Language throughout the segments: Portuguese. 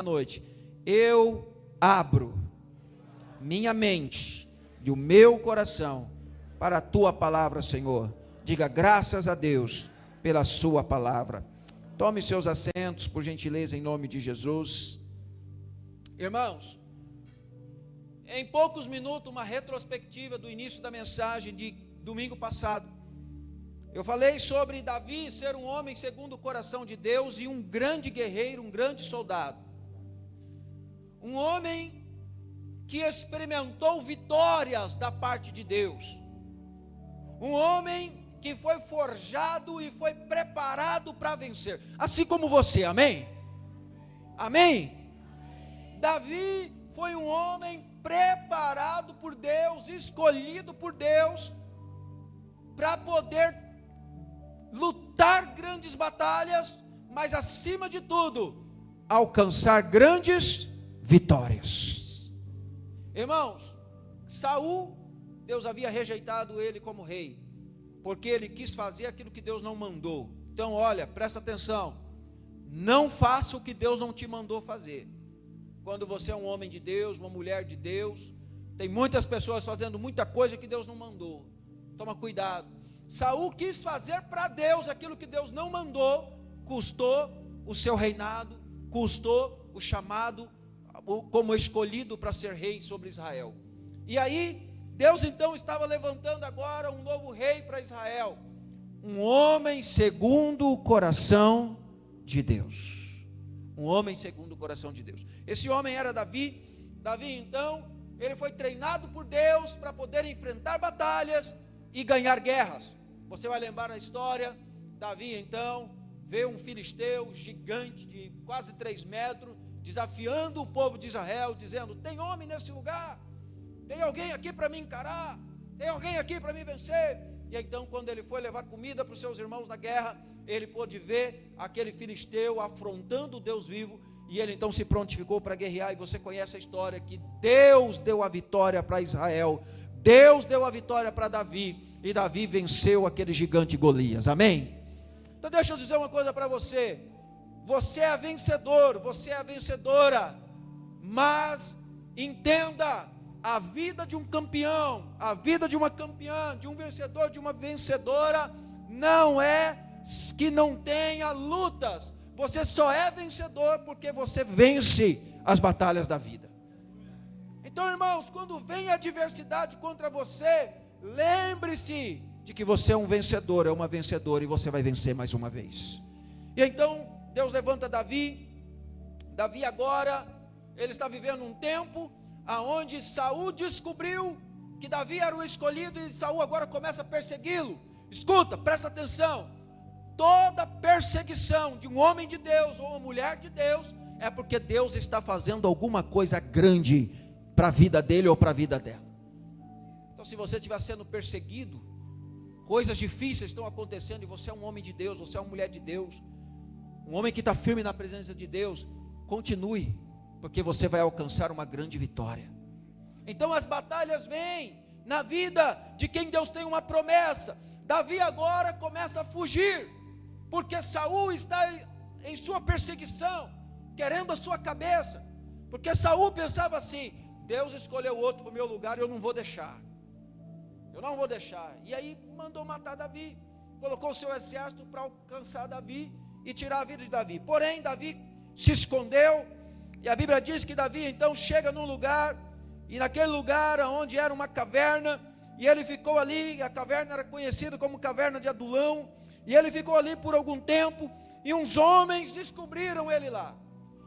noite: eu abro minha mente e o meu coração para a tua palavra, Senhor. Diga graças a Deus pela sua palavra. Tome seus assentos, por gentileza, em nome de Jesus. Irmãos, em poucos minutos, uma retrospectiva do início da mensagem de domingo passado. Eu falei sobre Davi ser um homem segundo o coração de Deus e um grande guerreiro, um grande soldado. Um homem que experimentou vitórias da parte de Deus. Um homem que foi forjado e foi preparado para vencer. Assim como você, amém? Amém? Davi foi um homem preparado por Deus, escolhido por Deus, para poder lutar grandes batalhas, mas acima de tudo, alcançar grandes vitórias. Irmãos, Saul, Deus havia rejeitado ele como rei, porque ele quis fazer aquilo que Deus não mandou. Então olha, presta atenção, não faça o que Deus não te mandou fazer. Quando você é um homem de Deus, uma mulher de Deus, tem muitas pessoas fazendo muita coisa que Deus não mandou. Toma cuidado. Saul quis fazer para Deus aquilo que Deus não mandou, custou o seu reinado, custou o chamado como escolhido para ser rei sobre Israel. E aí, Deus então estava levantando agora um novo rei para Israel, um homem segundo o coração de Deus. Um homem segundo o coração de Deus. Esse homem era Davi. Davi então, ele foi treinado por Deus para poder enfrentar batalhas e ganhar guerras. Você vai lembrar a história. Davi então vê um filisteu gigante de quase 3 metros, desafiando o povo de Israel, dizendo: tem homem nesse lugar? Tem alguém aqui para me encarar? Tem alguém aqui para me vencer? E então, quando ele foi levar comida para os seus irmãos na guerra, ele pôde ver aquele filisteu afrontando o Deus vivo, e ele então se prontificou para guerrear. E você conhece a história, que Deus deu a vitória para Israel, Deus deu a vitória para Davi, e Davi venceu aquele gigante Golias, amém? Então deixa eu dizer uma coisa para você: você é vencedor, você é a vencedora, mas entenda, a vida de um campeão, a vida de uma campeã, de um vencedor, de uma vencedora, não é que não tenha lutas. Você só é vencedor porque você vence as batalhas da vida. Então, irmãos, quando vem a adversidade contra você, lembre-se de que você é um vencedor, é uma vencedora, e você vai vencer mais uma vez. E então Deus levanta Davi. Davi agora, ele está vivendo um tempo aonde Saul descobriu que Davi era o escolhido, e Saul agora começa a persegui-lo. Escuta, presta atenção: toda perseguição de um homem de Deus ou uma mulher de Deus é porque Deus está fazendo alguma coisa grande para a vida dele ou para a vida dela. Então, se você estiver sendo perseguido, coisas difíceis estão acontecendo, e você é um homem de Deus, você é uma mulher de Deus, um homem que está firme na presença de Deus, continue, porque você vai alcançar uma grande vitória. Então as batalhas vêm na vida de quem Deus tem uma promessa. Davi agora começa a fugir, porque Saul está em sua perseguição, querendo a sua cabeça, porque Saul pensava assim: Deus escolheu outro para o meu lugar, eu não vou deixar, e aí mandou matar Davi, colocou o seu exército para alcançar Davi e tirar a vida de Davi. Porém, Davi se escondeu, e a Bíblia diz que Davi então chega num lugar, e naquele lugar onde era uma caverna, e ele ficou ali. A caverna era conhecida como caverna de Adulão, e ele ficou ali por algum tempo, e uns homens descobriram ele lá.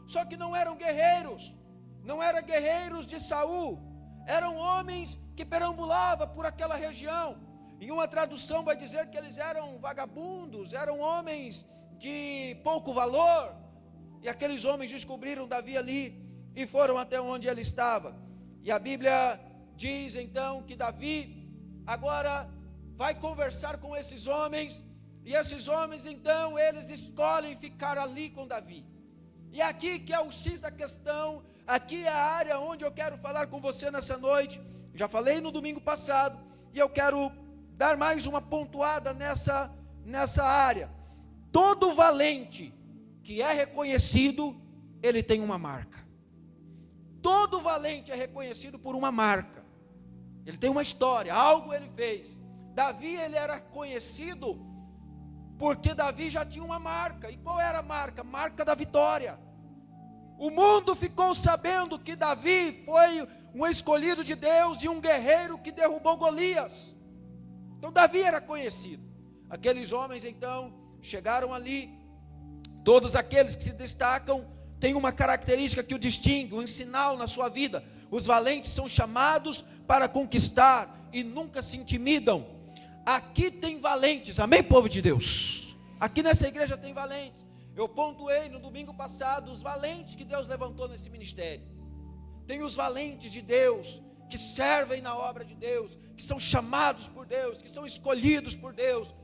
Só que não eram guerreiros, não eram guerreiros de Saul, eram homens que perambulavam por aquela região. Em uma tradução vai dizer que eles eram vagabundos, eram homens de pouco valor. E aqueles homens descobriram Davi ali e foram até onde ele estava. E a Bíblia diz então que Davi agora vai conversar com esses homens, e esses homens então eles escolhem ficar ali com Davi. E aqui que é o X da questão, aqui é a área onde eu quero falar com você nessa noite. Já falei no domingo passado, e eu quero dar mais uma pontuada nessa área. Todo valente que é reconhecido ele tem uma marca. Todo valente é reconhecido por uma marca. Ele tem uma história, algo ele fez. Davi, ele era conhecido porque Davi já tinha uma marca. E qual era a marca? Marca da vitória. O mundo ficou sabendo que Davi foi um escolhido de Deus e um guerreiro que derrubou Golias. Então Davi era conhecido. Aqueles homens então chegaram ali. Todos aqueles que se destacam têm uma característica que o distingue, um sinal na sua vida. Os valentes são chamados para conquistar e nunca se intimidam. Aqui tem valentes, amém, povo de Deus? Aqui nessa igreja tem valentes. Eu pontuei no domingo passado os valentes que Deus levantou nesse ministério. Tem os valentes de Deus, que servem na obra de Deus, que são chamados por Deus, que são escolhidos por Deus.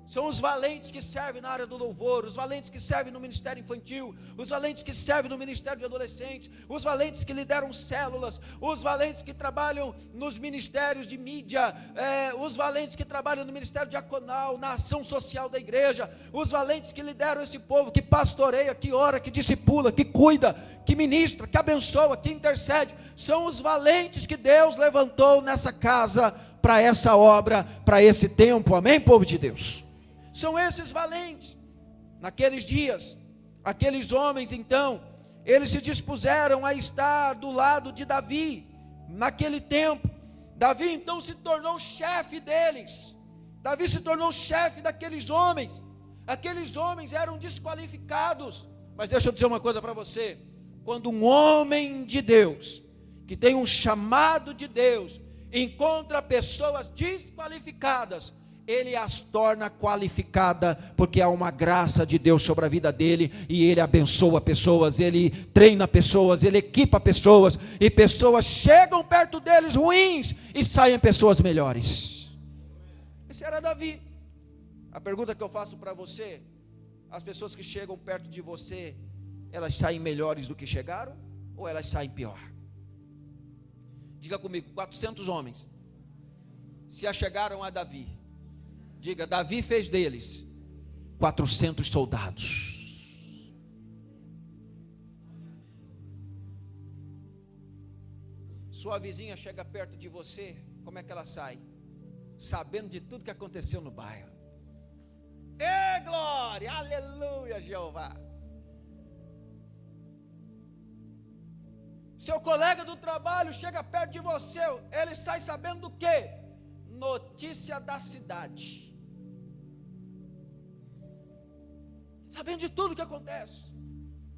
São os valentes que servem na área do louvor, os valentes que servem no ministério infantil, os valentes que servem no ministério de adolescentes, os valentes que lideram células, os valentes que trabalham nos ministérios de mídia, os valentes que trabalham no ministério diaconal, na ação social da igreja, os valentes que lideram esse povo, que pastoreia, que ora, que discipula, que cuida, que ministra, que abençoa, que intercede. São os valentes que Deus levantou nessa casa, para essa obra, para esse tempo, amém, povo de Deus? São esses valentes. Naqueles dias, aqueles homens então, eles se dispuseram a estar do lado de Davi. Naquele tempo, Davi então se tornou chefe deles. Davi se tornou chefe daqueles homens. Aqueles homens eram desqualificados. Mas deixa eu dizer uma coisa para você. Quando um homem de Deus, que tem um chamado de Deus, encontra pessoas desqualificadas, ele as torna qualificada, porque há uma graça de Deus sobre a vida dele, e ele abençoa pessoas, ele treina pessoas, ele equipa pessoas, e pessoas chegam perto deles ruins, e saem pessoas melhores. Esse era Davi. A pergunta que eu faço para você: as pessoas que chegam perto de você, elas saem melhores do que chegaram, ou elas saem pior? Diga comigo, 400 homens se achegaram a Davi. Diga, Davi fez deles 400 soldados. Sua vizinha chega perto de você, como é que ela sai? Sabendo de tudo que aconteceu no bairro. Ê, glória, aleluia, Jeová. Seu colega do trabalho chega perto de você, ele sai sabendo do quê? Notícia da cidade. Sabendo de tudo que acontece.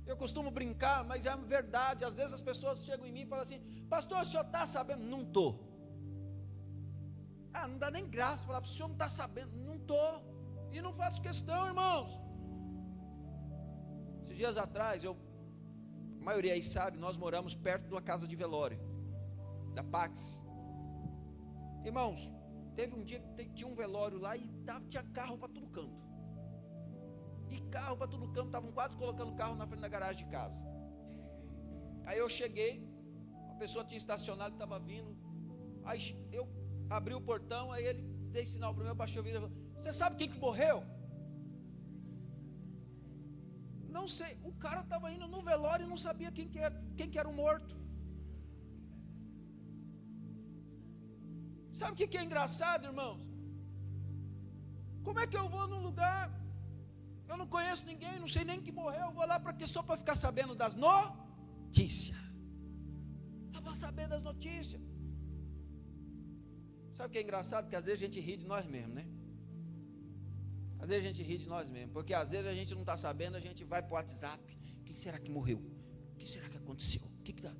Eu costumo brincar, mas é verdade. Às vezes as pessoas chegam em mim e falam assim: pastor, o senhor está sabendo? Não estou. Não dá nem graça falar para o senhor não está sabendo. Não estou. E não faço questão, irmãos. Esses dias atrás, a maioria aí sabe, nós moramos perto de uma casa de velório, da Pax. Irmãos, teve um dia que tinha um velório lá e tinha carro para todo canto. E carro para todo canto, estavam quase colocando o carro na frente da garagem de casa. Aí eu cheguei, a pessoa tinha estacionado, estava vindo. Aí eu abri o portão, aí ele dei sinal para mim, eu baixei o vidro e falei: você sabe quem que morreu? Não sei, o cara estava indo no velório e não sabia quem que era o morto. Sabe o que é engraçado, irmãos? Como é que eu vou num lugar, eu não conheço ninguém, não sei nem que morreu, eu vou lá para quê? Só para ficar sabendo das notícias. Só para saber das notícias. Sabe o que é engraçado? Que às vezes a gente ri de nós mesmos, né? Às vezes a gente ri de nós mesmos, porque às vezes a gente não está sabendo, a gente vai para o WhatsApp: quem será que morreu? O que será que aconteceu? O que dá?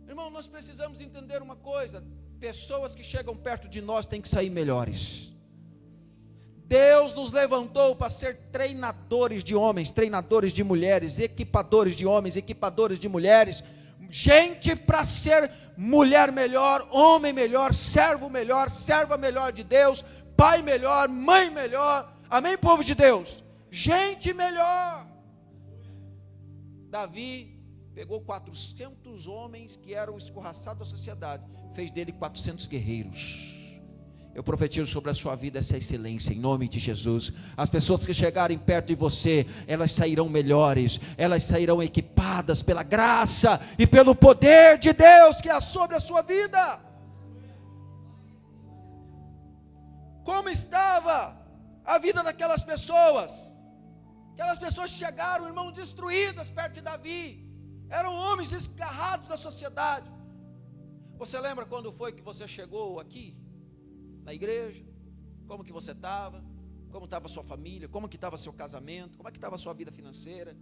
Irmão, nós precisamos entender uma coisa: pessoas que chegam perto de nós têm que sair melhores. Deus nos levantou para ser treinadores de homens, treinadores de mulheres, equipadores de homens, equipadores de mulheres, gente para ser mulher melhor, homem melhor, serva melhor de Deus, pai melhor, mãe melhor, amém, povo de Deus? Gente melhor. Davi pegou 400 homens que eram escorraçados da sociedade, fez dele 400 guerreiros. Eu profetizo sobre a sua vida essa excelência, em nome de Jesus. As pessoas que chegarem perto de você, elas sairão melhores, elas sairão equipadas pela graça e pelo poder de Deus que há sobre a sua vida. Como estava a vida daquelas pessoas? Aquelas pessoas chegaram, irmãos, destruídas perto de Davi. Eram homens escarrados da sociedade. Você lembra quando foi que você chegou aqui? Na igreja, como que você estava, como estava a sua família, como que estava seu casamento, como é que estava a sua vida financeira,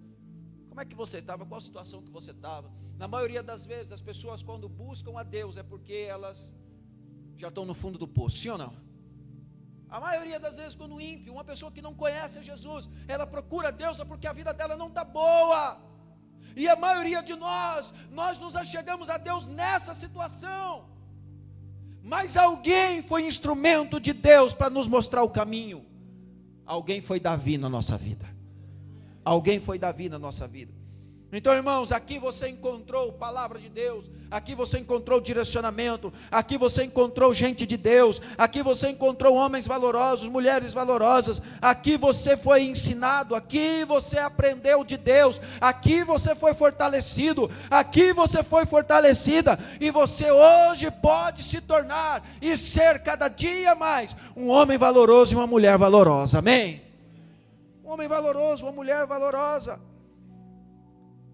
como é que você estava, qual a situação que você estava. Na maioria das vezes, as pessoas quando buscam a Deus, é porque elas já estão no fundo do poço, sim ou não? A maioria das vezes, quando o ímpio, uma pessoa que não conhece a Jesus, ela procura a Deus, é porque a vida dela não está boa. E a maioria de nós nos achegamos a Deus nessa situação. Mas alguém foi instrumento de Deus para nos mostrar o caminho. Alguém foi Davi na nossa vida. Alguém foi Davi na nossa vida. Então, irmãos, aqui você encontrou palavra de Deus, aqui você encontrou direcionamento, aqui você encontrou gente de Deus, aqui você encontrou homens valorosos, mulheres valorosas, aqui você foi ensinado, aqui você aprendeu de Deus, aqui você foi fortalecido, aqui você foi fortalecida, e você hoje pode se tornar e ser cada dia mais um homem valoroso e uma mulher valorosa, amém? Um homem valoroso, uma mulher valorosa.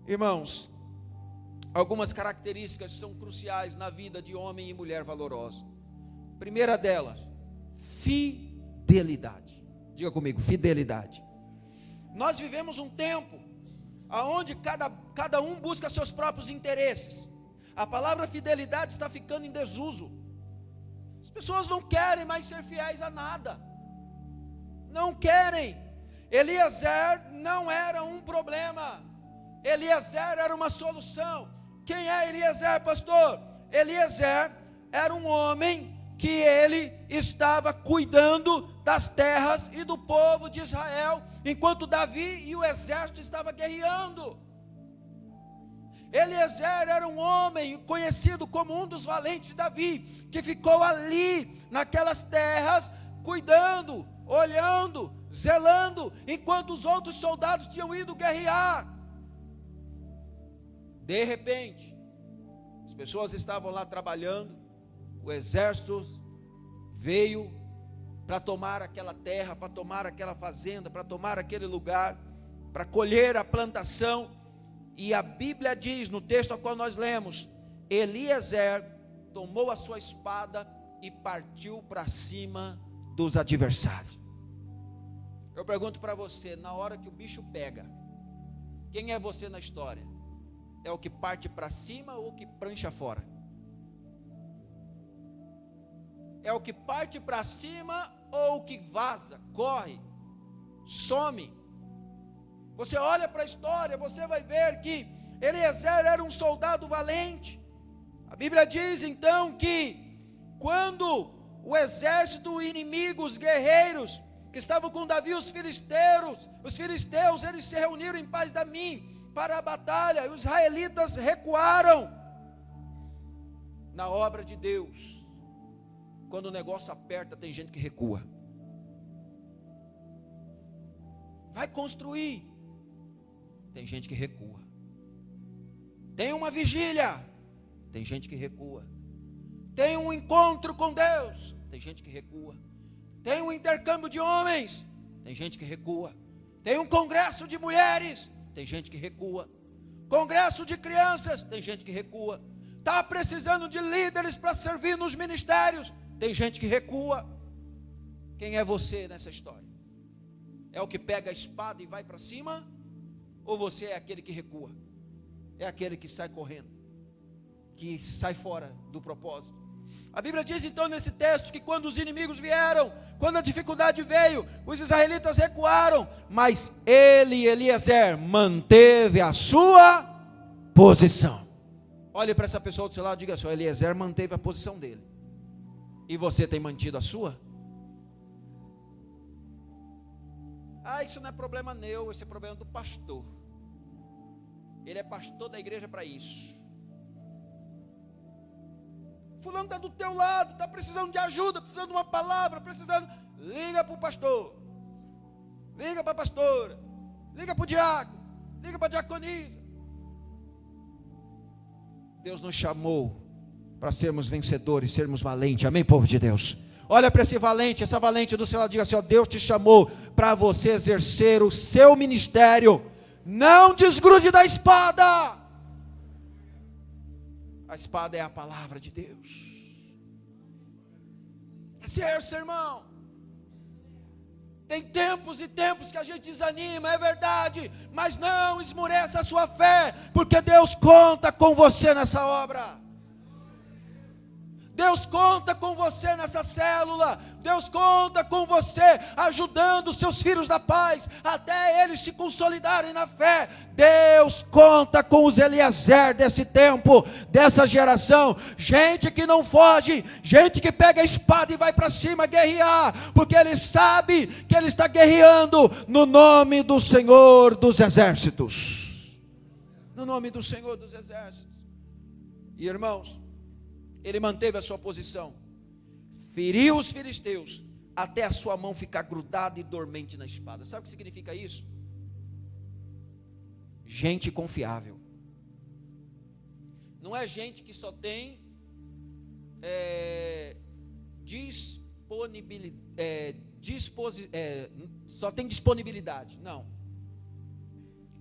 Irmãos, algumas características são cruciais na vida de homem e mulher valorosa. Primeira delas, fidelidade. Diga comigo, fidelidade. Nós vivemos um tempo onde cada um busca seus próprios interesses. A palavra fidelidade está ficando em desuso. As pessoas não querem mais ser fiéis a nada. Não querem. Eliezer não era um problema. Eliezer era uma solução. Quem é Eliezer, pastor? Eliezer era um homem que ele estava cuidando das terras e do povo de Israel, enquanto Davi e o exército estavam guerreando. Eliezer era um homem conhecido como um dos valentes de Davi, que ficou ali naquelas terras, cuidando, olhando, zelando, enquanto os outros soldados tinham ido guerrear. De repente, as pessoas estavam lá trabalhando, o exército veio para tomar aquela terra, para tomar aquela fazenda, para tomar aquele lugar, para colher a plantação, e a Bíblia diz, no texto ao qual nós lemos, Eliezer tomou a sua espada e partiu para cima dos adversários. Eu pergunto para você, na hora que o bicho pega, quem é você na história? É o que parte para cima ou o que prancha fora? É o que parte para cima ou o que vaza, corre, some? Você olha para a história, você vai ver que Eliezer era um soldado valente. A Bíblia diz então que quando o exército inimigo, os guerreiros que estavam com Davi, os filisteus, eles se reuniram em Paz-Damim para a batalha, e os israelitas recuaram. Na obra de Deus, quando o negócio aperta, tem gente que recua. Vai construir, tem gente que recua. Tem uma vigília, tem gente que recua. Tem um encontro com Deus, tem gente que recua. Tem um intercâmbio de homens, tem gente que recua. Tem um congresso de mulheres, tem gente que recua. Congresso de crianças, tem gente que recua. Está precisando de líderes para servir nos ministérios, tem gente que recua. Quem é você nessa história? É o que pega a espada e vai para cima? Ou você é aquele que recua? É aquele que sai correndo, que sai fora do propósito? A Bíblia diz então nesse texto que quando os inimigos vieram, quando a dificuldade veio, os israelitas recuaram, mas Eliezer manteve a sua posição. Olhe para essa pessoa do seu lado e diga assim: Eliezer manteve a posição dele. E você tem mantido a sua? Isso não é problema meu, esse é problema do pastor. Ele é pastor da igreja para isso. fulano está do teu lado, está precisando de ajuda, precisando de uma palavra, liga para o pastor, liga para a pastora, liga para o diácono, liga para a diaconisa. Deus nos chamou para sermos vencedores, sermos valentes, amém, povo de Deus? Olha para esse valente, essa valente do seu lado, diga assim, ó, Deus te chamou para você exercer o seu ministério, não desgrude da espada. A espada é a palavra de Deus. Exerça, irmão. Tem tempos e tempos que a gente desanima, é verdade, mas não esmoreça a sua fé, porque Deus conta com você nessa obra. Deus conta com você nessa célula, Deus conta com você ajudando os seus filhos da paz, até eles se consolidarem na fé. Deus conta com os Eliezer desse tempo, dessa geração, gente que não foge, gente que pega a espada e vai para cima guerrear, porque ele sabe que ele está guerreando no nome do Senhor dos Exércitos, no nome do Senhor dos Exércitos. E irmãos, ele manteve a sua posição, feriu os filisteus, até a sua mão ficar grudada e dormente na espada. Sabe o que significa isso? Gente confiável. Não é gente que só tem só tem disponibilidade. Não.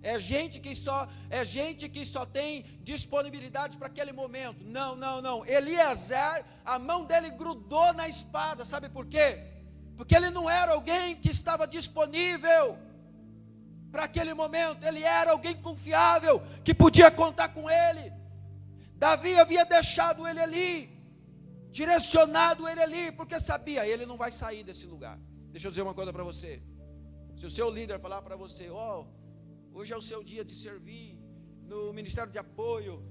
É gente que só tem disponibilidade para aquele momento. Não. Eliezer, a mão dele grudou na espada. Sabe por quê? Porque ele não era alguém que estava disponível para aquele momento. Ele era alguém confiável, que podia contar com ele. Davi havia deixado ele ali, direcionado ele ali, porque sabia, ele não vai sair desse lugar. Deixa eu dizer uma coisa para você. Se o seu líder falar para você, hoje é o seu dia de servir no ministério de apoio,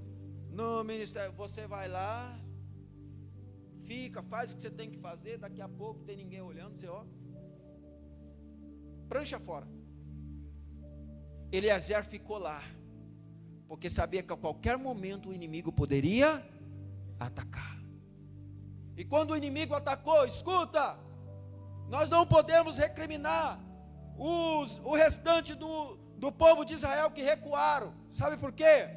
no ministério, você vai lá, fica, faz o que você tem que fazer, daqui a pouco não tem ninguém olhando, você prancha fora. Eliezer ficou lá, porque sabia que a qualquer momento o inimigo poderia atacar. E quando o inimigo atacou, escuta, nós não podemos recriminar o restante do povo de Israel que recuaram. Sabe por quê?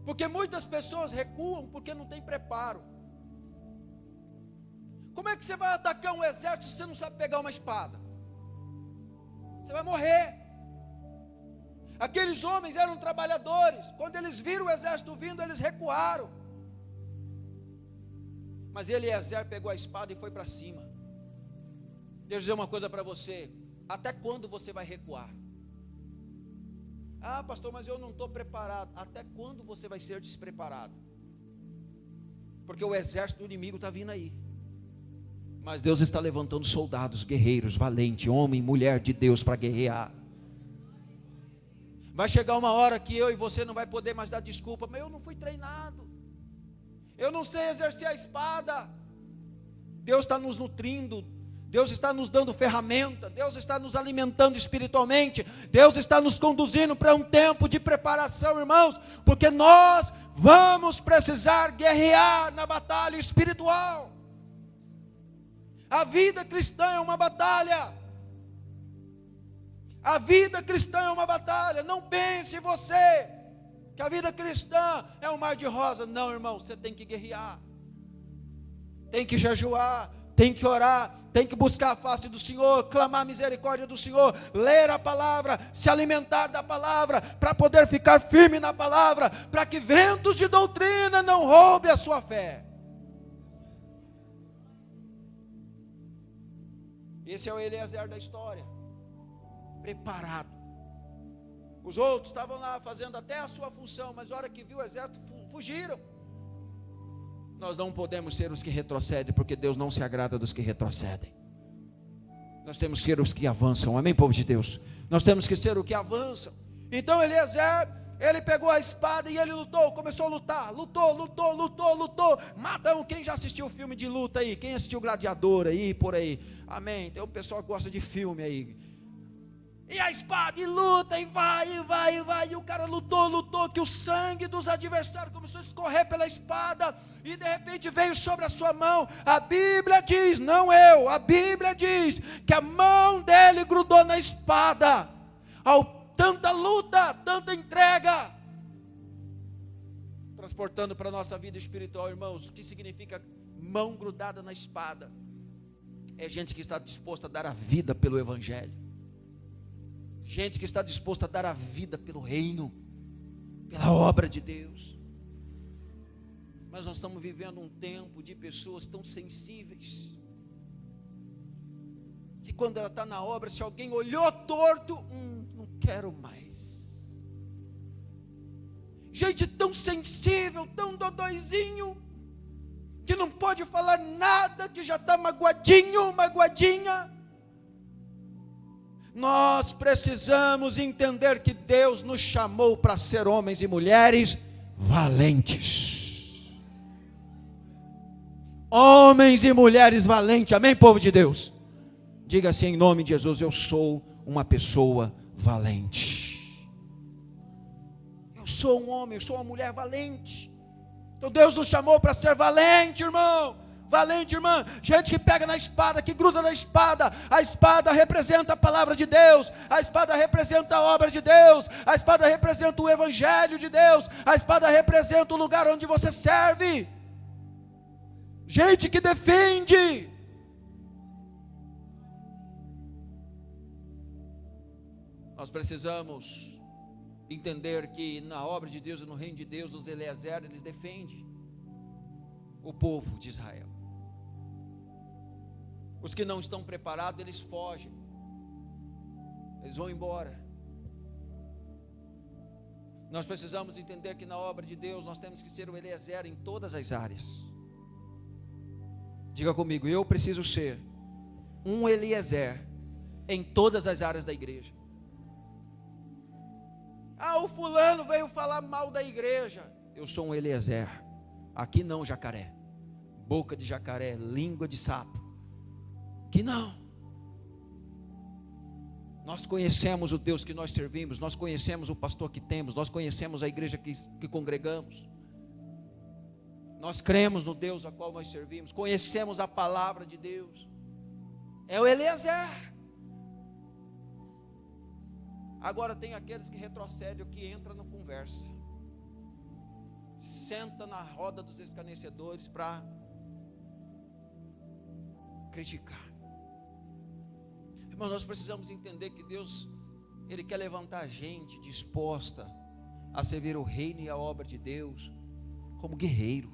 Porque muitas pessoas recuam porque não tem preparo. Como é que você vai atacar um exército se você não sabe pegar uma espada? Você vai morrer. Aqueles homens eram trabalhadores. Quando eles viram o exército vindo, eles recuaram. Mas Eliezer pegou a espada e foi para cima. Deixa eu dizer uma coisa para você. Até quando você vai recuar? Ah, pastor, mas eu não estou preparado. Até quando você vai ser despreparado? Porque o exército do inimigo está vindo aí. Mas Deus está levantando soldados, guerreiros, valentes, homem, mulher de Deus para guerrear. Vai chegar uma hora que eu e você não vai poder mais dar desculpa, mas eu não fui treinado, eu não sei exercer a espada. Deus está nos nutrindo, Deus está nos dando ferramenta, Deus está nos alimentando espiritualmente, Deus está nos conduzindo para um tempo de preparação, irmãos, porque nós vamos precisar guerrear na batalha espiritual. A vida cristã é uma batalha. A vida cristã é uma batalha. Não pense você que a vida cristã é um mar de rosa. Não, irmão, você tem que guerrear, tem que jejuar, tem que orar, tem que buscar a face do Senhor, clamar a misericórdia do Senhor, ler a palavra, se alimentar da palavra, para poder ficar firme na palavra, para que ventos de doutrina não roubem a sua fé. Esse é o Eliezer da história, preparado. Os outros estavam lá fazendo até a sua função, mas na hora que viu o exército, fugiram. Nós não podemos ser os que retrocedem, porque Deus não se agrada dos que retrocedem. Nós temos que ser os que avançam, amém, povo de Deus? Nós temos que ser os que avançam. Então Eliezer, ele pegou a espada e ele lutou, começou a lutar, lutou. Matão, quem já assistiu o filme de luta aí? Quem assistiu Gladiador aí, por aí? Amém, tem um pessoal que gosta de filme aí. E a espada, e luta, e vai, e vai, e vai. E o cara lutou, que o sangue dos adversários começou a escorrer pela espada. E de repente veio sobre a sua mão. A Bíblia diz, não eu, a Bíblia diz que a mão dele grudou na espada. Tanta luta, tanta entrega. Transportando para a nossa vida espiritual, irmãos, o que significa mão grudada na espada? É gente que está disposta a dar a vida pelo Evangelho. Gente que está disposta a dar a vida pelo reino, pela obra de Deus. Mas nós estamos vivendo um tempo de pessoas tão sensíveis, que quando ela está na obra, se alguém olhou torto, não quero mais. Gente tão sensível, tão dodóizinho, que não pode falar nada, que já está magoadinho, magoadinha. Nós precisamos entender que Deus nos chamou para ser homens e mulheres valentes. Homens e mulheres valentes, amém, povo de Deus? Diga assim em nome de Jesus: eu sou uma pessoa valente. Eu sou um homem, eu sou uma mulher valente. Então Deus nos chamou para ser valente, irmão. Valente, irmã, gente que pega na espada, que gruda na espada. A espada representa a palavra de Deus, a espada representa a obra de Deus, a espada representa o Evangelho de Deus, a espada representa o lugar onde você serve. Gente que defende. Nós precisamos entender que na obra de Deus e no reino de Deus, os Eliezer, eles defendem o povo de Israel. Os que não estão preparados, eles fogem, eles vão embora. Nós precisamos entender que na obra de Deus, nós temos que ser o Eliezer em todas as áreas. Diga comigo: eu preciso ser um Eliezer em todas as áreas da igreja. O fulano veio falar mal da igreja. Eu sou um Eliezer. Aqui não, jacaré. Boca de jacaré, língua de sapo. Que não. Nós conhecemos o Deus que nós servimos, nós conhecemos o pastor que temos, nós conhecemos a igreja que congregamos. Nós cremos no Deus a qual nós servimos, conhecemos a palavra de Deus. É o Eliezer. Agora tem aqueles que retrocedem, que entram na conversa, senta na roda dos escarnecedores para criticar. Irmãos, nós precisamos entender que Deus, Ele quer levantar gente disposta a servir o reino e a obra de Deus como guerreiro.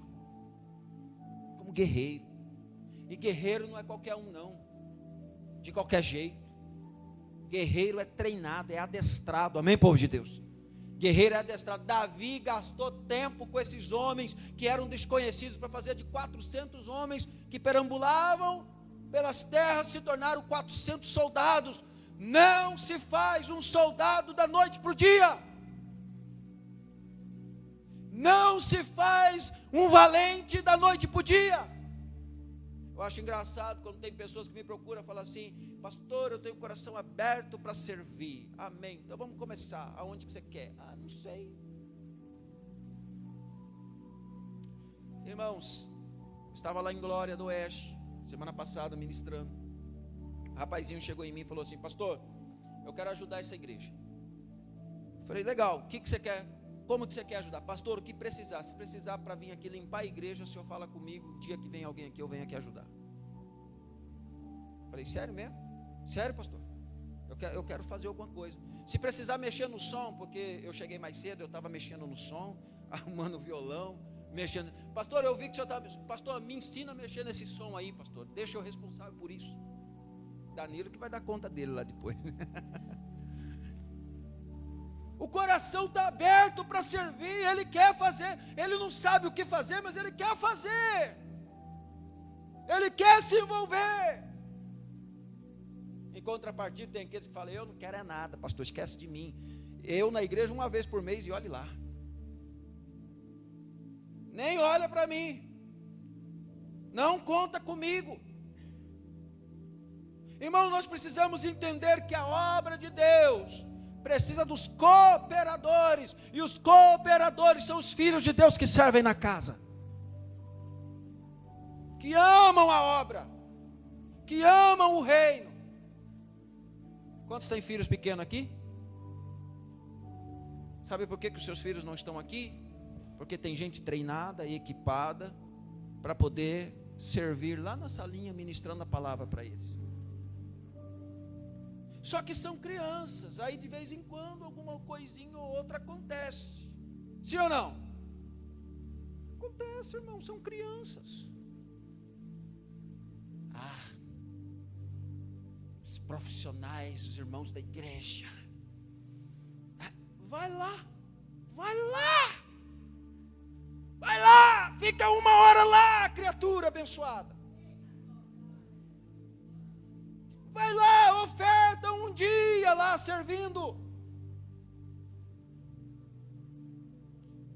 Como guerreiro. E guerreiro não é qualquer um não, de qualquer jeito. Guerreiro é treinado, é adestrado, amém, povo de Deus? Guerreiro é adestrado. Davi gastou tempo com esses homens que eram desconhecidos, para fazer de 400 homens que perambulavam pelas terras, se tornaram 400 soldados. Não se faz um soldado da noite para o dia. Não se faz um valente da noite para o dia. Eu acho engraçado quando tem pessoas que me procuram e falam assim: pastor, eu tenho o coração aberto para servir. Amém. Então vamos começar. Aonde que você quer? Não sei. Irmãos, estava lá em Glória do Oeste semana passada ministrando. O rapazinho chegou em mim e falou assim: pastor, eu quero ajudar essa igreja. Eu falei: legal, o que você quer? Como que você quer ajudar? Pastor, o que precisar? Se precisar para vir aqui limpar a igreja, o senhor fala comigo. O dia que vem alguém aqui, eu venho aqui ajudar. Eu falei: sério mesmo? Sério, pastor? Eu quero fazer alguma coisa. Se precisar mexer no som, porque eu cheguei mais cedo, eu estava mexendo no som, arrumando o violão, mexendo. Pastor, eu vi que o senhor estava. Pastor, me ensina a mexer nesse som aí, pastor. Deixa eu responsável por isso. Danilo que vai dar conta dele lá depois. O coração está aberto para servir, ele quer fazer, ele não sabe o que fazer, mas ele quer fazer, ele quer se envolver. Em contrapartida, tem aqueles que falam: eu não quero é nada, pastor, esquece de mim. Eu na igreja uma vez por mês e olhe lá, nem olha para mim, não conta comigo. Irmãos, nós precisamos entender que a obra de Deus precisa dos cooperadores, e os cooperadores são os filhos de Deus que servem na casa, que amam a obra, que amam o reino. Quantos têm filhos pequenos aqui? Sabe por que os seus filhos não estão aqui? Porque tem gente treinada e equipada para poder servir lá na salinha, ministrando a palavra para eles. Só que são crianças, aí de vez em quando alguma coisinha ou outra acontece. Sim ou não? Acontece, irmão, são crianças. Os profissionais, os irmãos da igreja. Vai lá, fica 1 hora lá, criatura abençoada. Vai lá, oferta um dia lá servindo.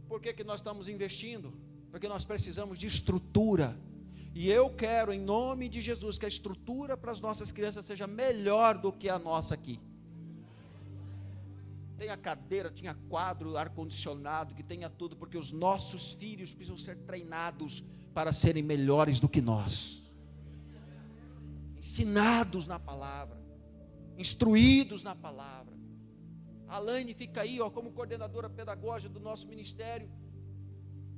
Por que nós estamos investindo? Porque nós precisamos de estrutura. E eu quero, em nome de Jesus, que a estrutura para as nossas crianças seja melhor do que a nossa aqui. Tenha cadeira, tenha quadro, ar-condicionado, que tenha tudo, porque os nossos filhos precisam ser treinados para serem melhores do que nós. Ensinados na palavra, instruídos na palavra. A Alaine fica aí, como coordenadora pedagógica do nosso ministério,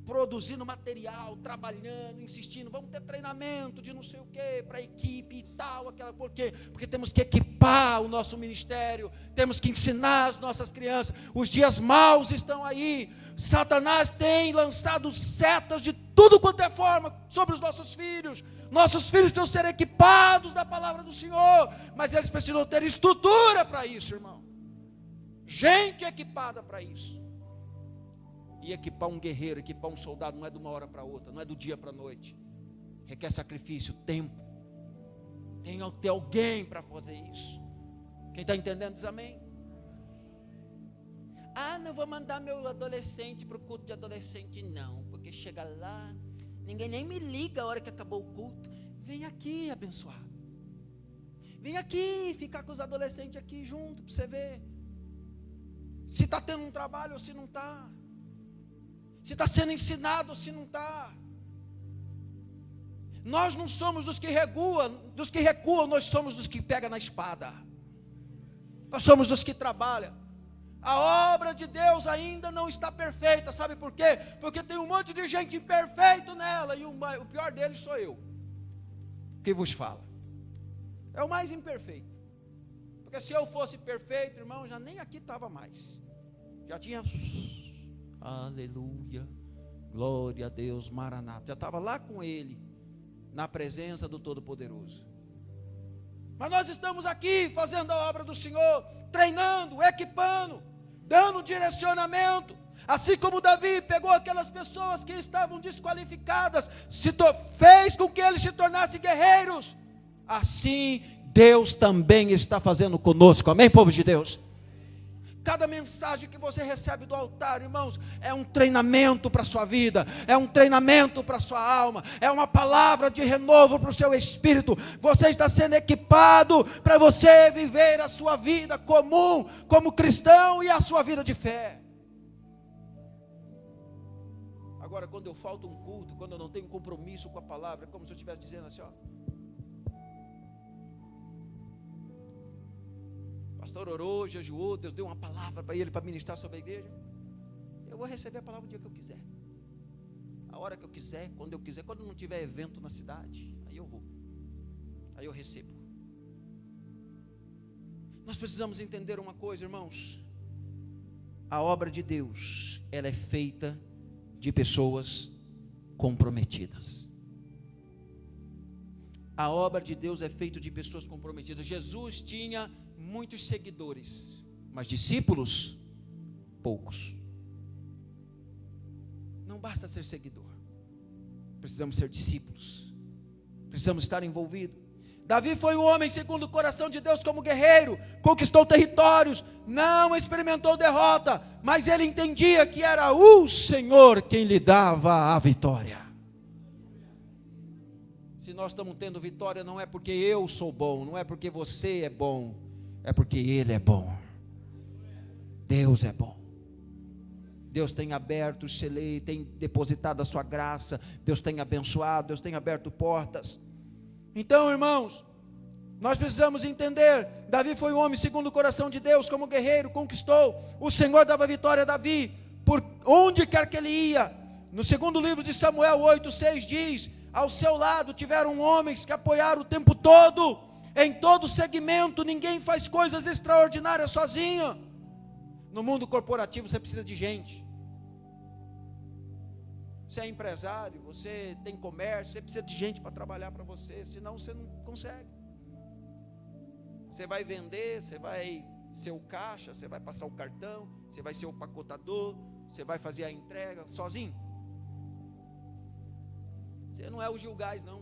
produzindo material, trabalhando, insistindo, vamos ter treinamento de não sei o que, para a equipe e tal, por quê? Porque temos que equipar o nosso ministério, temos que ensinar as nossas crianças, os dias maus estão aí, Satanás tem lançado setas de tudo quanto é forma sobre os nossos filhos precisam ser equipados da palavra do Senhor, mas eles precisam ter estrutura para isso, irmão, gente equipada para isso. E equipar um guerreiro, equipar um soldado, não é de uma hora para outra, não é do dia para a noite. Requer sacrifício, tempo. Tem que ter alguém para fazer isso. Quem está entendendo diz amém. Não vou mandar meu adolescente para o culto de adolescente não, porque chega lá, ninguém nem me liga a hora que acabou o culto. Vem aqui, abençoado. Vem aqui, ficar com os adolescentes aqui junto, para você ver se está tendo um trabalho ou se não está. Se está sendo ensinado ou se não está. Nós não somos dos que recuam, nós somos dos que pegam na espada. Nós somos dos que trabalham. A obra de Deus ainda não está perfeita, sabe por quê? Porque tem um monte de gente imperfeito nela, e o pior deles sou eu, que vos fala. É o mais imperfeito. Porque se eu fosse perfeito, irmão, já nem aqui estava mais. Já tinha... Aleluia, glória a Deus, Maranata. Já estava lá com Ele, na presença do Todo-Poderoso. Mas nós estamos aqui fazendo a obra do Senhor, treinando, equipando, dando direcionamento. Assim como Davi pegou aquelas pessoas que estavam desqualificadas, fez com que eles se tornassem guerreiros. Assim Deus também está fazendo conosco, amém, povo de Deus? Cada mensagem que você recebe do altar, irmãos, é um treinamento para a sua vida, é um treinamento para a sua alma, é uma palavra de renovo para o seu espírito. Você está sendo equipado para você viver a sua vida comum, como cristão, e a sua vida de fé. Agora, quando eu falto um culto, quando eu não tenho compromisso com a palavra, é como se eu estivesse dizendo assim, pastor orou, jejuou, Deus deu uma palavra para ele, para ministrar sobre a igreja. Eu vou receber a palavra o dia que eu quiser, a hora que eu quiser, quando eu quiser. Quando não tiver evento na cidade, aí eu vou, aí eu recebo. Nós precisamos entender uma coisa, irmãos. A obra de Deus, ela é feita de pessoas comprometidas. A obra de Deus é feita de pessoas comprometidas. Jesus tinha muitos seguidores, mas discípulos, poucos. Não basta ser seguidor, precisamos ser discípulos, precisamos estar envolvidos. Davi foi um homem segundo o coração de Deus, como guerreiro, conquistou territórios, não experimentou derrota, mas ele entendia que era o Senhor quem lhe dava a vitória. Se nós estamos tendo vitória, não é porque eu sou bom, não é porque você é bom, é porque Ele é bom. Deus é bom. Deus tem aberto o celeiro, tem depositado a sua graça, Deus tem abençoado, Deus tem aberto portas. Então, irmãos, nós precisamos entender, Davi foi um homem segundo o coração de Deus, como guerreiro, conquistou, o Senhor dava vitória a Davi, por onde quer que ele ia. No segundo livro de Samuel 8:6 diz, ao seu lado tiveram homens que apoiaram o tempo todo, em todo segmento. Ninguém faz coisas extraordinárias sozinho. No mundo corporativo você precisa de gente. Você é empresário, você tem comércio, você precisa de gente para trabalhar para você, senão você não consegue. Você vai vender, você vai ser o caixa, você vai passar o cartão, você vai ser o pacotador, você vai fazer a entrega sozinho. Você não é o Gil Gás, não.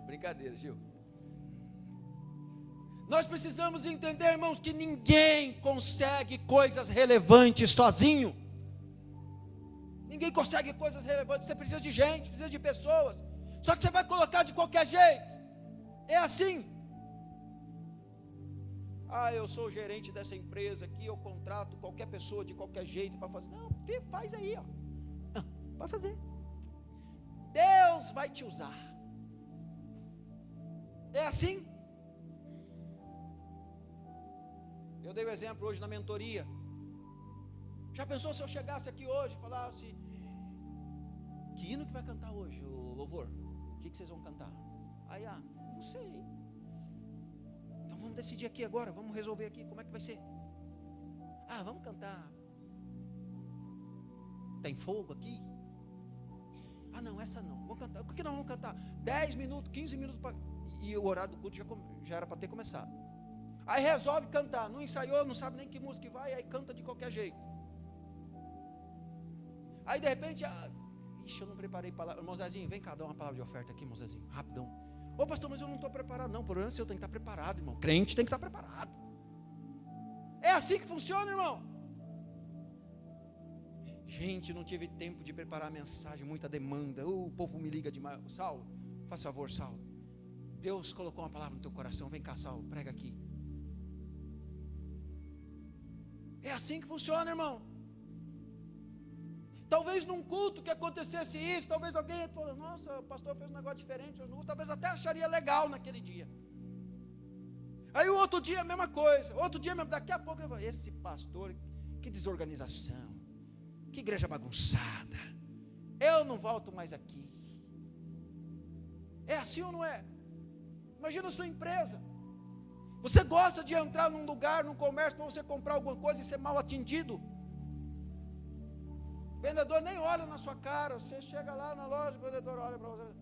Brincadeira, Gil. Nós precisamos entender, irmãos, que ninguém consegue coisas relevantes sozinho. Ninguém consegue coisas relevantes. Você precisa de gente, precisa de pessoas. Só que você vai colocar de qualquer jeito. É assim. Eu sou o gerente dessa empresa aqui, eu contrato qualquer pessoa de qualquer jeito para fazer. Não, faz aí, ó. Não, vai fazer. Deus vai te usar. É assim. Eu dei o exemplo hoje na mentoria. Já pensou se eu chegasse aqui hoje e falasse: que hino que vai cantar hoje, o louvor? O que vocês vão cantar? Aí, não sei. Então vamos decidir aqui agora, vamos resolver aqui, como é que vai ser? Vamos cantar Tem Fogo aqui? Não, essa não. Vamos cantar. O que nós vamos cantar? 10 minutos, 15 minutos e o horário do culto já era para ter começado. Aí resolve cantar, não ensaiou, não sabe nem que música que vai, aí canta de qualquer jeito. Aí de repente, eu não preparei palavra. Irmão Zezinho, vem cá, dá uma palavra de oferta aqui, irmão Zezinho, rapidão. Ô pastor, mas eu não estou preparado. Não, o problema é seu, tem que estar preparado, irmão. Crente tem que estar preparado. É assim que funciona, irmão. Gente, não tive tempo de preparar a mensagem, muita demanda. O povo me liga demais. Saulo, faz favor, Saulo. Deus colocou uma palavra no teu coração. Vem cá, Saulo, prega aqui. É assim que funciona, irmão. Talvez num culto que acontecesse isso, talvez alguém falou: nossa, o pastor fez um negócio diferente hoje no culto, talvez até acharia legal naquele dia. Aí o outro dia a mesma coisa, outro dia mesmo, daqui a pouco ele falou: esse pastor, que desorganização, que igreja bagunçada, eu não volto mais aqui. É assim ou não é? Imagina a sua empresa. Você gosta de entrar num lugar, num comércio, para você comprar alguma coisa e ser mal atendido. O vendedor nem olha na sua cara. Você chega lá na loja, o vendedor olha para você.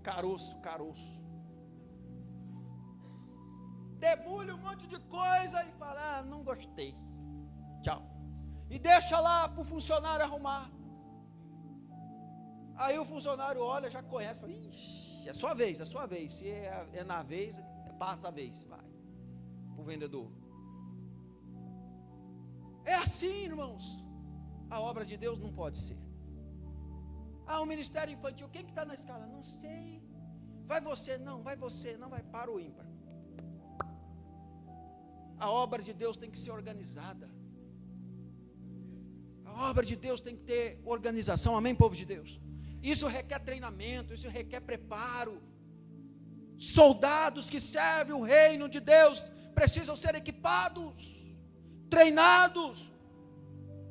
Caroço. Debulha um monte de coisa e fala: não gostei. Tchau. E deixa lá para o funcionário arrumar. Aí o funcionário olha, já conhece, fala: ixi, é sua vez. Se é na vez, passa a vez, vai para o vendedor. É assim, irmãos. A obra de Deus não pode ser. O ministério infantil, quem que está na escala? Não sei. Vai você, não vai para o ímpar. A obra de Deus tem que ser organizada. A obra de Deus tem que ter organização, amém, povo de Deus? Isso requer treinamento, isso requer preparo. Soldados que servem o reino de Deus precisam ser equipados, treinados.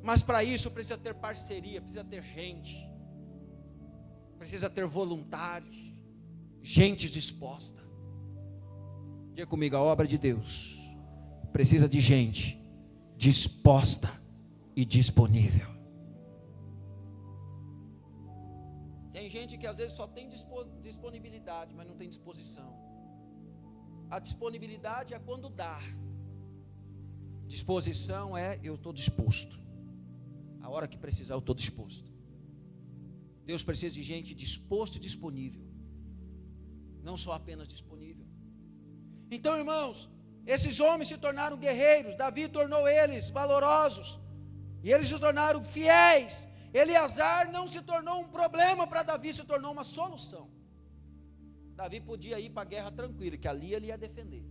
Mas para isso precisa ter parceria, precisa ter gente, precisa ter voluntários, gente disposta. Diga comigo, a obra de Deus precisa de gente disposta e disponível. Tem gente que às vezes só tem disponibilidade, mas não tem disposição. A disponibilidade é quando dá. Disposição é: eu estou disposto. A hora que precisar eu estou disposto. Deus precisa de gente disposta e disponível. Não só apenas disponível. Então, irmãos, Esses homens se tornaram guerreiros, Davi tornou eles valorosos, e eles se tornaram fiéis. Eleazar não se tornou um problema para Davi, se tornou uma solução. Davi podia ir para a guerra tranquilo, que ali ele ia defender.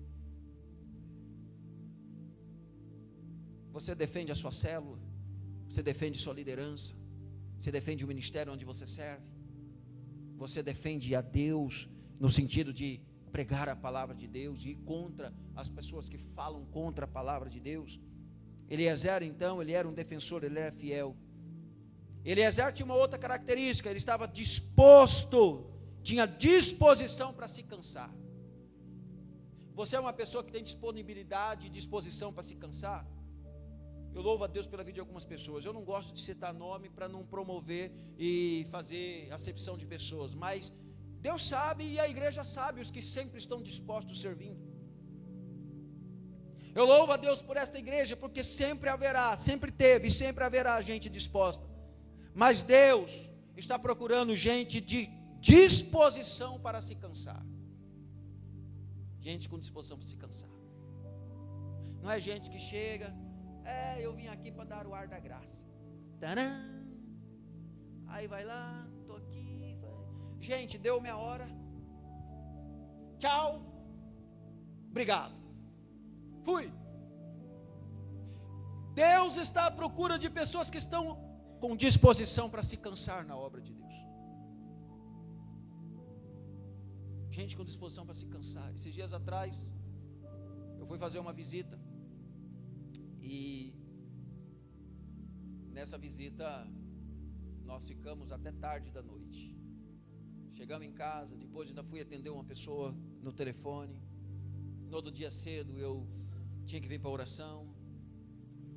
Você defende a sua célula, você defende sua liderança, você defende o ministério onde você serve, você defende a Deus, no sentido de pregar a palavra de Deus e ir contra as pessoas que falam contra a palavra de Deus. Eliezer, então, ele era um defensor, ele era fiel. Eliezer tinha uma outra característica, ele estava disposto, tinha disposição para se cansar. Você é uma pessoa que tem disponibilidade e disposição para se cansar? Eu louvo a Deus pela vida de algumas pessoas. Eu não gosto de citar nome para não promover e fazer acepção de pessoas, mas Deus sabe e a igreja sabe os que sempre estão dispostos servindo. Eu louvo a Deus por esta igreja, porque sempre haverá, sempre teve e sempre haverá gente disposta. Mas Deus está procurando gente de disposição para se cansar. Gente com disposição para se cansar. Não é gente que chega, eu vim aqui para dar o ar da graça. Tadã! Aí vai lá, estou aqui. Gente, deu minha hora. Tchau. Obrigado. Fui. Deus está à procura de pessoas que estão com disposição para se cansar na obra de Deus. Gente com disposição para se cansar. Esses dias atrás, eu fui fazer uma visita. E nessa visita, nós ficamos até tarde da noite. Chegamos em casa, depois ainda fui atender uma pessoa no telefone. No outro dia cedo eu tinha que vir para a oração.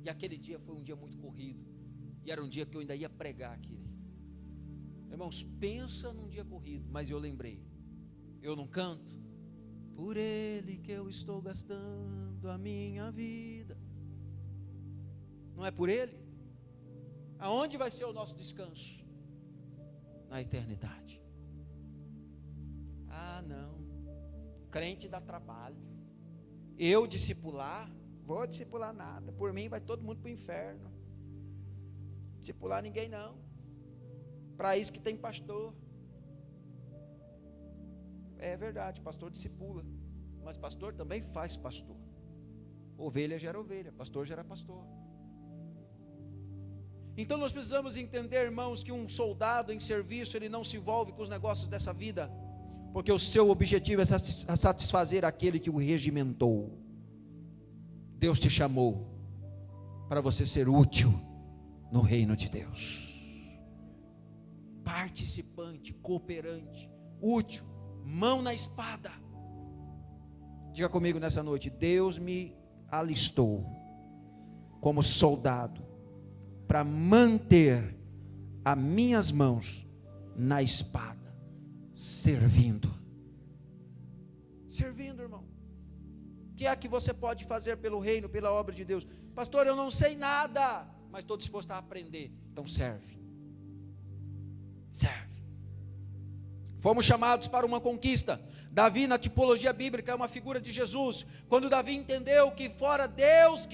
E aquele dia foi um dia muito corrido. E era um dia que eu ainda ia pregar aqui. Irmãos, pensa num dia corrido, mas eu lembrei. Eu não canto? Por Ele que eu estou gastando a minha vida. Não é por Ele? Aonde vai ser o nosso descanso? Na eternidade. Ah, não. Crente dá trabalho. Eu discipular? Vou discipular nada. Por mim vai todo mundo para o inferno. Discipular ninguém não. Para isso que tem pastor. É verdade, pastor discipula. Mas pastor também faz pastor. Ovelha gera ovelha, pastor gera pastor. Então nós precisamos entender, irmãos, que um soldado em serviço, ele não se envolve com os negócios dessa vida, porque o seu objetivo é satisfazer aquele que o regimentou. Deus te chamou para você ser útil no reino de Deus, participante, cooperante, útil, mão na espada. Diga comigo nessa noite: Deus me alistou como soldado para manter as minhas mãos na espada, servindo, irmão. O que é que você pode fazer pelo reino, pela obra de Deus? Pastor, eu não sei nada, mas estou disposto a aprender. Então serve. Fomos chamados para uma conquista. Davi, na tipologia bíblica, é uma figura de Jesus. Quando Davi entendeu que fora Deus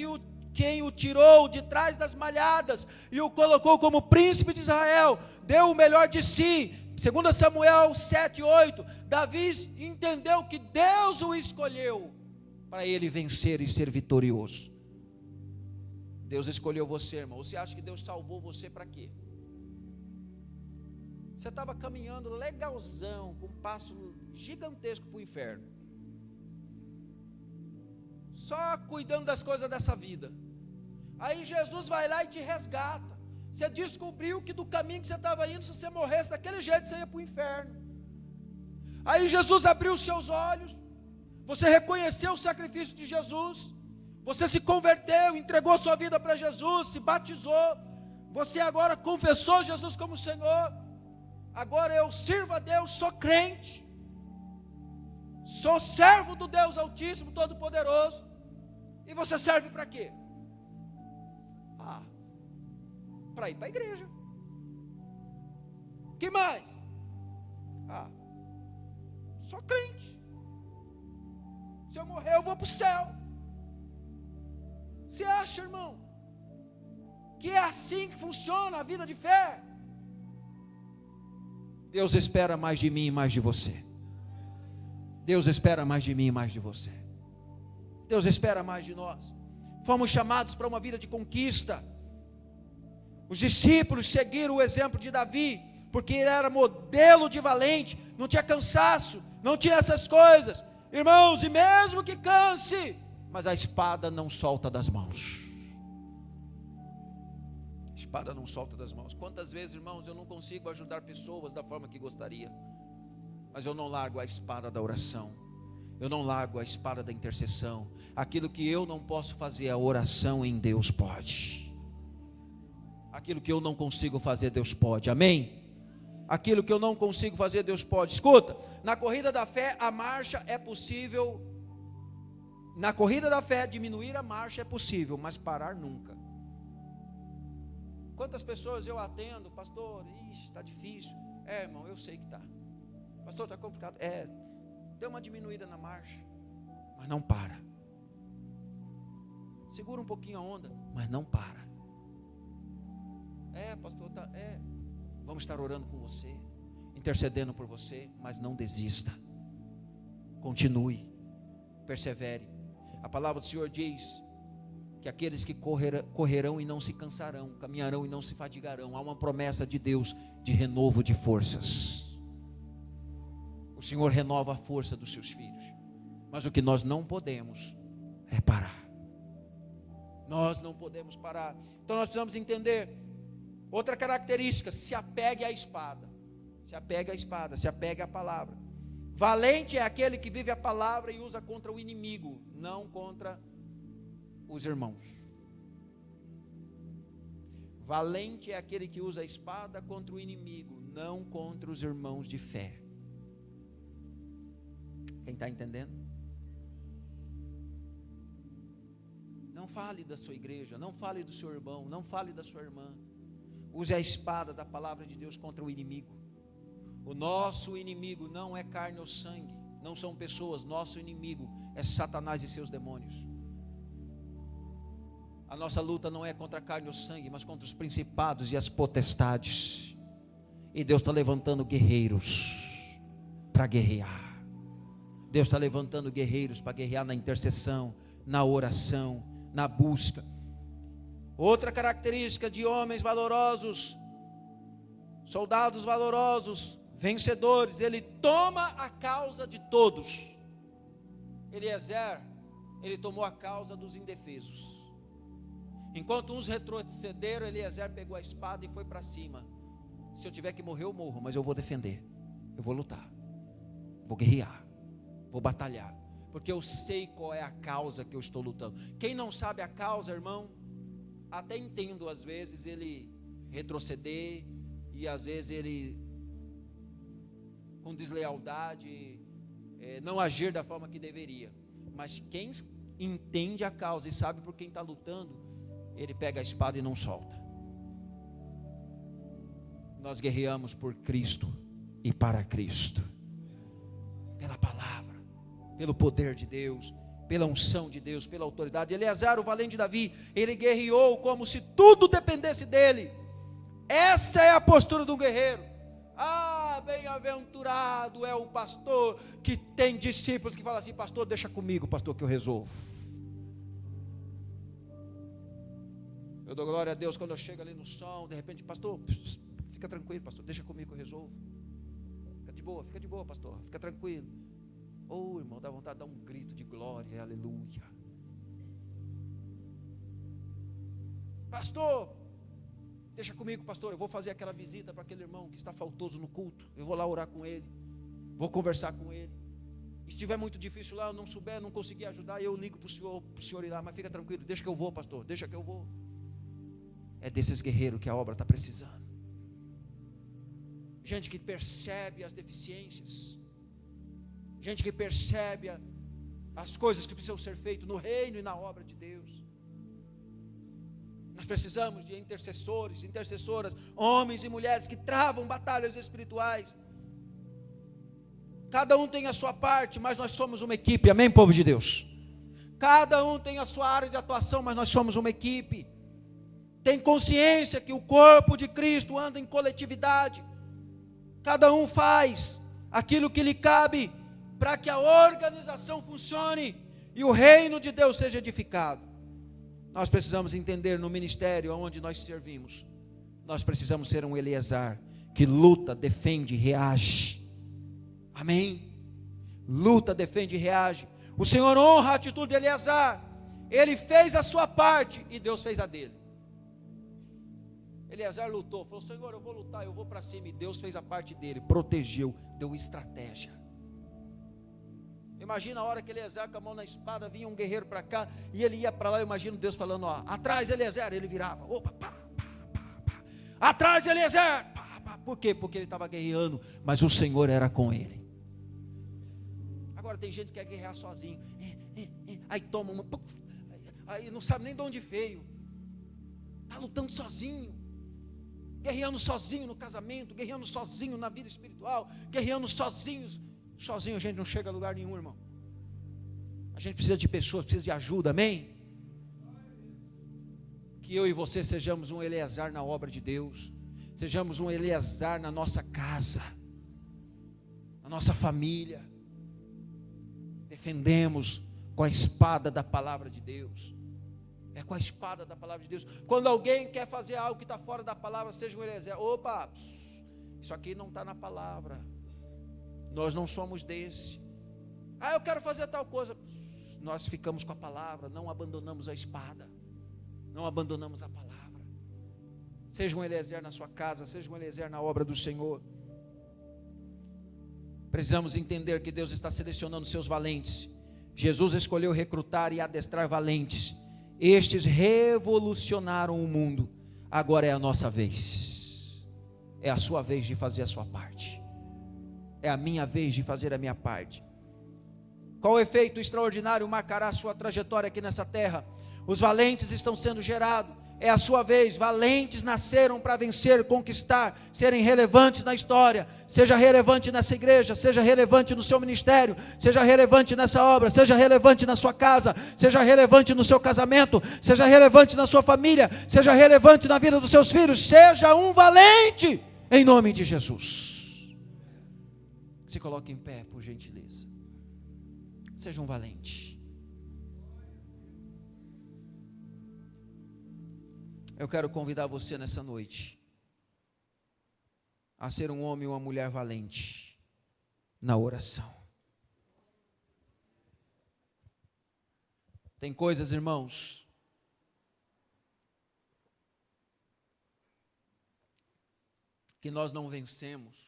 quem o tirou de trás das malhadas e o colocou como príncipe de Israel, deu o melhor de si. 2 Samuel 7:8, Davi entendeu que Deus o escolheu para ele vencer e ser vitorioso. Deus escolheu você, irmão. Você acha que Deus salvou você para quê? Você estava caminhando legalzão, com um passo gigantesco para o inferno, só cuidando das coisas dessa vida. Aí Jesus vai lá e te resgata. Você descobriu que do caminho que você estava indo, se você morresse daquele jeito, você ia para o inferno. Aí Jesus abriu os seus olhos, você reconheceu o sacrifício de Jesus, você se converteu, entregou sua vida para Jesus, se batizou, você agora confessou Jesus como Senhor. Agora eu sirvo a Deus, sou crente, sou servo do Deus Altíssimo, Todo-Poderoso. E você serve para quê? Para ir para a igreja. Que mais? Sou crente. Se eu morrer eu vou para o céu. Você acha, irmão, que é assim que funciona a vida de fé? Deus espera mais de mim e mais de você. Deus espera mais de mim e mais de você. Deus espera mais de nós. Fomos chamados para uma vida de conquista. Os discípulos seguiram o exemplo de Davi, porque ele era modelo de valente, não tinha cansaço, não tinha essas coisas. Irmãos, e mesmo que canse, mas a espada não solta das mãos. A espada não solta das mãos. Quantas vezes, irmãos, eu não consigo ajudar pessoas da forma que gostaria, mas eu não largo a espada da oração, eu não largo a espada da intercessão. Aquilo que eu não posso fazer, a oração em Deus pode. Aquilo que eu não consigo fazer, Deus pode, amém? Aquilo que eu não consigo fazer, Deus pode. Escuta, na corrida da fé, a marcha é possível. Na corrida da fé, diminuir a marcha é possível, mas parar nunca. Quantas pessoas eu atendo, pastor, está difícil. Irmão, eu sei que está. Pastor, está complicado. Deu uma diminuída na marcha, mas não para. Segura um pouquinho a onda, mas não para. Pastor, vamos estar orando com você, intercedendo por você, mas não desista. Continue, persevere. A palavra do Senhor diz que aqueles que correrão e não se cansarão, caminharão e não se fadigarão. Há uma promessa de Deus de renovo de forças. O Senhor renova a força dos seus filhos, mas o que nós não podemos é parar. Nós não podemos parar. Então nós precisamos entender outra característica: se apegue à espada. Se apegue à espada, se apegue à palavra. Valente é aquele que vive a palavra e usa contra o inimigo, não contra os irmãos. Valente é aquele que usa a espada contra o inimigo, não contra os irmãos de fé. Quem está entendendo? Não fale da sua igreja, não fale do seu irmão, não fale da sua irmã. Use a espada da palavra de Deus contra o inimigo. O nosso inimigo não é carne ou sangue, não são pessoas. Nosso inimigo é Satanás e seus demônios. A nossa luta não é contra a carne ou sangue, mas contra os principados e as potestades. E Deus está levantando guerreiros para guerrear. Deus está levantando guerreiros para guerrear na intercessão, na oração, na busca. Outra característica de homens valorosos, soldados valorosos, vencedores: ele toma a causa de todos. Eliezer, ele tomou a causa dos indefesos. Enquanto uns retrocederam, Eliezer pegou a espada e foi para cima. Se eu tiver que morrer, eu morro, mas eu vou defender, eu vou lutar, vou guerrear, vou batalhar, porque eu sei qual é a causa que eu estou lutando. Quem não sabe a causa, irmão, até entendo às vezes ele retroceder, e às vezes ele com deslealdade não agir da forma que deveria. Mas quem entende a causa e sabe por quem está lutando, ele pega a espada e não solta. Nós guerreamos por Cristo e para Cristo, pela palavra, pelo poder de Deus, pela unção de Deus, pela autoridade. Eliezer, o valente Davi, ele guerreou como se tudo dependesse dele. Essa é a postura do guerreiro. Bem-aventurado é o pastor que tem discípulos que falam assim: pastor, deixa comigo, pastor, que eu resolvo. Eu dou glória a Deus quando eu chego ali no som, de repente: pastor, fica tranquilo, pastor, deixa comigo que eu resolvo. Fica de boa, pastor, fica tranquilo. Irmão, dá vontade de dar um grito de glória, aleluia. Pastor, deixa comigo, pastor, eu vou fazer aquela visita para aquele irmão que está faltoso no culto. Eu vou lá orar com ele, vou conversar com ele. E se estiver muito difícil lá, eu não souber, não conseguir ajudar, eu ligo para o senhor ir lá. Mas fica tranquilo, deixa que eu vou, pastor, deixa que eu vou. É desses guerreiros que a obra está precisando. Gente que percebe as deficiências, gente que percebe as coisas que precisam ser feitas no reino e na obra de Deus. Nós precisamos de intercessores, intercessoras, homens e mulheres que travam batalhas espirituais. Cada um tem a sua parte, mas nós somos uma equipe, amém, povo de Deus? Cada um tem a sua área de atuação, mas nós somos uma equipe. Tem consciência que o corpo de Cristo anda em coletividade. Cada um faz aquilo que lhe cabe para que a organização funcione e o reino de Deus seja edificado. Nós precisamos entender no ministério onde nós servimos, nós precisamos ser um Eleazar que luta, defende, reage. Amém? Luta, defende e reage. O Senhor honra a atitude de Eleazar. Ele fez a sua parte e Deus fez a dele. Eleazar lutou, falou: Senhor, eu vou lutar, eu vou para cima. E Deus fez a parte dele, protegeu, deu estratégia. Imagina a hora que Eleazar com a mão na espada, vinha um guerreiro para cá, e ele ia para lá. Eu imagino Deus falando: ó, atrás Eleazar. Ele virava, opa, pá, pá, pá, pá. Atrás Eleazar, pá, pá. Por quê? Porque ele estava guerreando, mas o Senhor era com ele. Agora tem gente que quer guerrear sozinho, aí toma uma, aí não sabe nem de onde veio, está lutando sozinho, guerreando sozinho no casamento, guerreando sozinho na vida espiritual, guerreando sozinho a gente não chega a lugar nenhum, irmão. A gente precisa de pessoas, precisa de ajuda, amém? Que eu e você sejamos um Eleazar na obra de Deus, sejamos um Eleazar na nossa casa, na nossa família. Defendemos com a espada da palavra de Deus. É com a espada da palavra de Deus. Quando alguém quer fazer algo que está fora da palavra, seja um Eleazar. Opa, isso aqui não está na palavra. Nós não somos desse. Eu quero fazer tal coisa. Nós ficamos com a palavra, não abandonamos a espada, não abandonamos a palavra. Seja um Eleazar na sua casa, seja um Eleazar na obra do Senhor. Precisamos entender que Deus está selecionando seus valentes. Jesus escolheu recrutar e adestrar valentes. Estes revolucionaram o mundo. Agora é a nossa vez. É a sua vez de fazer a sua parte. É a minha vez de fazer a minha parte. Qual efeito extraordinário marcará a sua trajetória aqui nessa terra? Os valentes estão sendo gerados. É a sua vez. Valentes nasceram para vencer, conquistar, serem relevantes na história. Seja relevante nessa igreja, seja relevante no seu ministério, seja relevante nessa obra, seja relevante na sua casa, seja relevante no seu casamento, seja relevante na sua família, seja relevante na vida dos seus filhos. Seja um valente em nome de Jesus. Se coloque em pé, por gentileza. Seja um valente. Eu quero convidar você nessa noite a ser um homem e uma mulher valente na oração. Tem coisas, irmãos, que nós não vencemos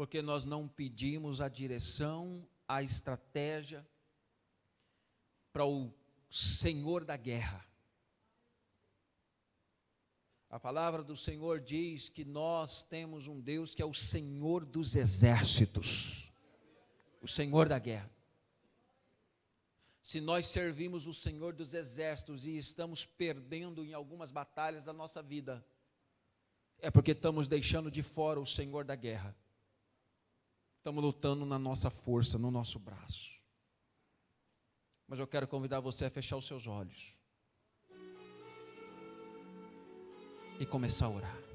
porque nós não pedimos a direção, a estratégia para o Senhor da guerra. A palavra do Senhor diz que nós temos um Deus que é o Senhor dos exércitos, o Senhor da guerra. Se nós servimos o Senhor dos exércitos e estamos perdendo em algumas batalhas da nossa vida, é porque estamos deixando de fora o Senhor da guerra. Estamos lutando na nossa força, no nosso braço. Mas eu quero convidar você a fechar os seus olhos e começar a orar.